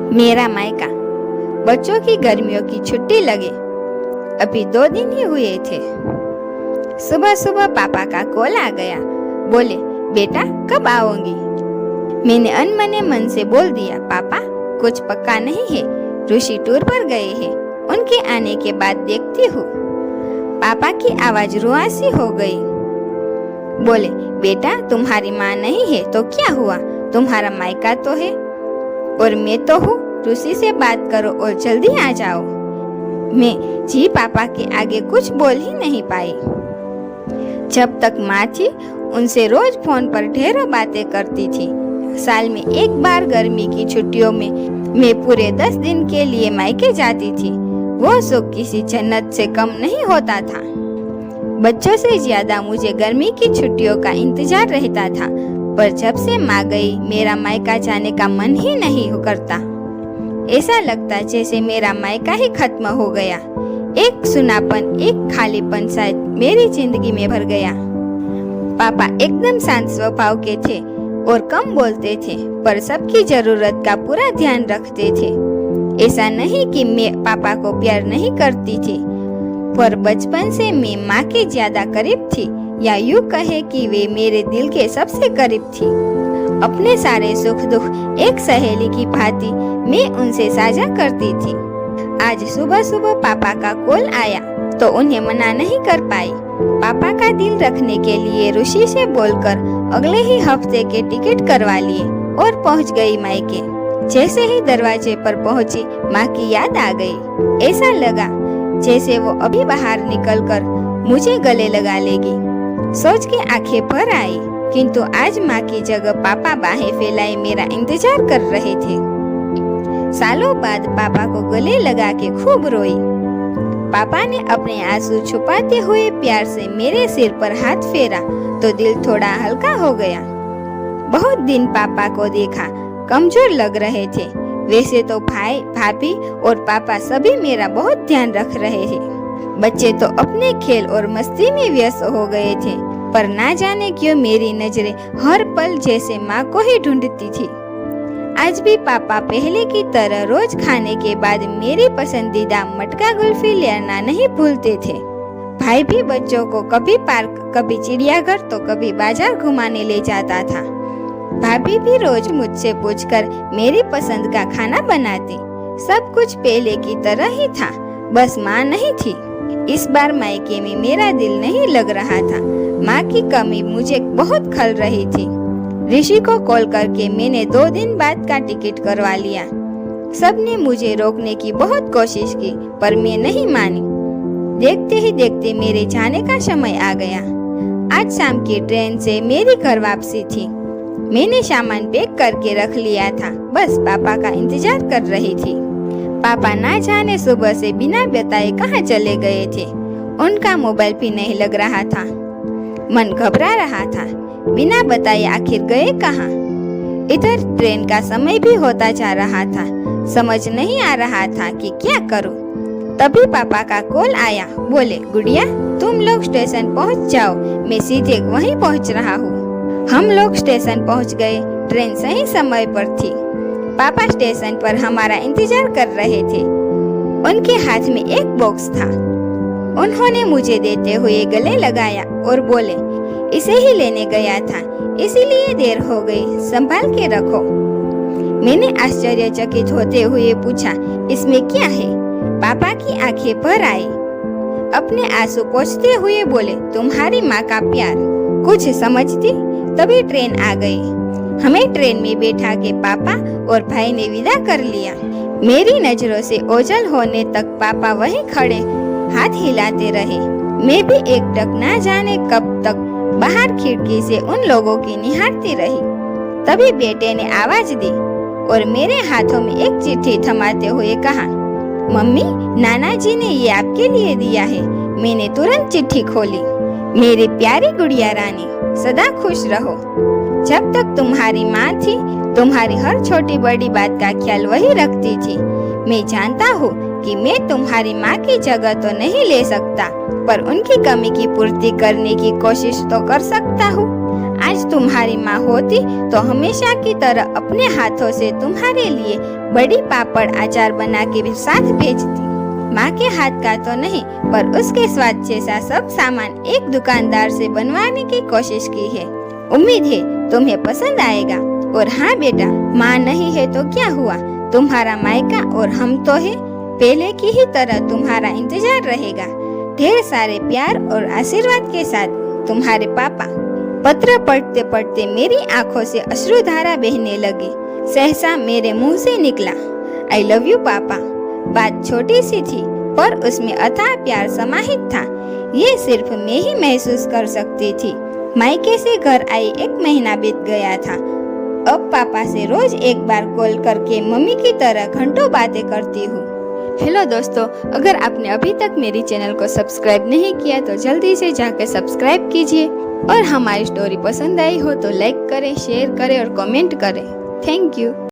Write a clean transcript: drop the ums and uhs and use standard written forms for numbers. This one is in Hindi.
मेरा मायका। बच्चों की गर्मियों की छुट्टी लगे अभी 2 दिन ही हुए थे। सुबह सुबह पापा का कॉल आ गया। बोले, बेटा कब आओगी? मैंने अनमने मन से बोल दिया, पापा कुछ पक्का नहीं है, ऋषि टूर पर गए हैं, उनके आने के बाद देखती हूँ। पापा की आवाज रुआसी हो गई। बोले, बेटा तुम्हारी माँ नहीं है तो क्या हुआ, तुम्हारा मायका तो है और मैं तो हूँ। ऋषि से बात करो और जल्दी आ जाओ। मैं जी पापा के आगे कुछ बोल ही नहीं पाई। जब तक माँ थी उनसे रोज फोन पर ढेरों बातें करती थी। साल में एक बार गर्मी की छुट्टियों में मैं पूरे 10 दिन के लिए मायके जाती थी। वो सुख किसी जन्नत से कम नहीं होता था। बच्चों से ज्यादा मुझे गर्मी की छुट्टियों का इंतजार रहता था, पर जब से माँ गई मेरा मायका जाने का मन ही नहीं करता। ऐसा लगता जैसे मेरा मायका ही खत्म हो गया। एक सुनापन, एक खालीपन शायद मेरी जिंदगी में भर गया। पापा एकदम शांत स्वभाव के थे और कम बोलते थे, पर सबकी जरूरत का पूरा ध्यान रखते थे। ऐसा नहीं कि मैं पापा को प्यार नहीं करती थी, पर बचपन से मैं माँ के ज्यादा करीब थी, या यूँ कहे कि वे मेरे दिल के सबसे करीब थी। अपने सारे सुख दुख एक सहेली की भांति मैं उनसे साझा करती थी। आज सुबह सुबह पापा का कॉल आया तो उन्हें मना नहीं कर पाई। पापा का दिल रखने के लिए ऋषि से बोलकर अगले ही हफ्ते के टिकट करवा लिए और पहुंच गई मायके। जैसे ही दरवाजे पर पहुंची, माँ की याद आ गई। ऐसा लगा जैसे वो अभी बाहर निकलकर मुझे गले लगा लेगी। सोच के आंखें भर आई, किंतु आज माँ की जगह पापा बाहें फैलाए मेरा इंतजार कर रहे थे। सालों बाद पापा को गले लगा के खूब रोई। पापा ने अपने आंसू छुपाते हुए प्यार से मेरे सिर पर हाथ फेरा तो दिल थोड़ा हल्का हो गया। बहुत दिन पापा को देखा, कमजोर लग रहे थे। वैसे तो भाई भाभी और पापा सभी मेरा बहुत ध्यान रख रहे हैं। बच्चे तो अपने खेल और मस्ती में व्यस्त हो गए थे, पर ना जाने क्यों मेरी नजरें हर पल जैसे माँ को ही ढूंढती थी। आज भी पापा पहले की तरह रोज खाने के बाद मेरी पसंदीदा मटका कुल्फी लेना नहीं भूलते थे। भाई भी बच्चों को कभी पार्क, कभी चिड़ियाघर तो कभी बाजार घुमाने ले जाता था। भाभी भी रोज मुझसे पूछकर मेरी पसंद का खाना बनाती। सब कुछ पहले की तरह ही था, बस माँ नहीं थी। इस बार मायके में मेरा दिल नहीं लग रहा था। माँ की कमी मुझे बहुत खल रही थी। ऋषि को कॉल करके मैंने 2 दिन बाद का टिकट करवा लिया। सबने मुझे रोकने की बहुत कोशिश की, पर मैं नहीं मानी। देखते ही देखते मेरे जाने का समय आ गया। आज शाम की ट्रेन से मेरी घर वापसी थी। मैंने सामान पैक करके रख लिया था, बस पापा का इंतजार कर रही थी। पापा ना जाने सुबह से बिना बताए कहाँ चले गए थे। उनका मोबाइल भी नहीं लग रहा था। मन घबरा रहा था, बिना बताए आखिर गए कहाँ। इधर ट्रेन का समय भी होता जा रहा था। समझ नहीं आ रहा था कि क्या करूं। तभी पापा का कॉल आया। बोले, गुड़िया तुम लोग स्टेशन पहुंच जाओ, मैं सीधे वहीं पहुंच रहा हूँ। हम लोग स्टेशन पहुंच गए। ट्रेन सही समय पर थी। पापा स्टेशन पर हमारा इंतजार कर रहे थे। उनके हाथ में एक बॉक्स था। उन्होंने मुझे देते हुए गले लगाया और बोले, इसे ही लेने गया था, इसीलिए देर हो गई, संभाल के रखो। मैंने आश्चर्यचकित होते हुए पूछा, इसमें क्या है? पापा की आंखें भर आई। अपने आंसू पोंछते हुए बोले, तुम्हारी माँ का प्यार। कुछ समझती तभी ट्रेन आ गई। हमें ट्रेन में बैठा के पापा और भाई ने विदा कर लिया। मेरी नजरों से ओझल होने तक पापा वहीं खड़े हाथ हिलाते रहे। मैं भी एकटक ना जाने कब तक बाहर खिड़की से उन लोगों की निहारती रही। तभी बेटे ने आवाज दी और मेरे हाथों में एक चिट्ठी थमाते हुए कहा, मम्मी नाना जी ने ये आपके लिए दिया है। मैंने तुरंत चिट्ठी खोली। मेरी प्यारी गुड़िया रानी, सदा खुश रहो। जब तक तुम्हारी माँ थी, तुम्हारी हर छोटी बड़ी बात का ख्याल वही रखती थी। मैं जानता हूँ कि मैं तुम्हारी माँ की जगह तो नहीं ले सकता, पर उनकी कमी की पूर्ति करने की कोशिश तो कर सकता हूँ। आज तुम्हारी माँ होती तो हमेशा की तरह अपने हाथों से तुम्हारे लिए बड़ी पापड़ अचार बना के भी साथ भेजती। माँ के हाथ का तो नहीं, पर उसके स्वाद जैसा सब सामान एक दुकानदार से बनवाने की कोशिश की है। उम्मीद है तुम्हें पसंद आएगा। और हाँ बेटा, माँ नहीं है तो क्या हुआ, तुम्हारा मायका और हम तो है। पहले की ही तरह तुम्हारा इंतजार रहेगा। ढेर सारे प्यार और आशीर्वाद के साथ, तुम्हारे पापा। पत्र पढ़ते पढ़ते मेरी आंखों से अश्रुधारा बहने लगी। सहसा मेरे मुंह से निकला, आई लव यू पापा। बात छोटी सी थी, पर उसमें अथाह प्यार समाहित था। ये सिर्फ मैं ही महसूस कर सकती थी। मायके से घर आई 1 महीना बीत गया था। अब पापा से रोज एक बार कॉल करके मम्मी की तरह घंटों बातें करती हूँ। हेलो दोस्तों, अगर आपने अभी तक मेरी चैनल को सब्सक्राइब नहीं किया तो जल्दी से जाकर सब्सक्राइब कीजिए। और हमारी स्टोरी पसंद आई हो तो लाइक करें, शेयर करें और कमेंट करें। Thank you.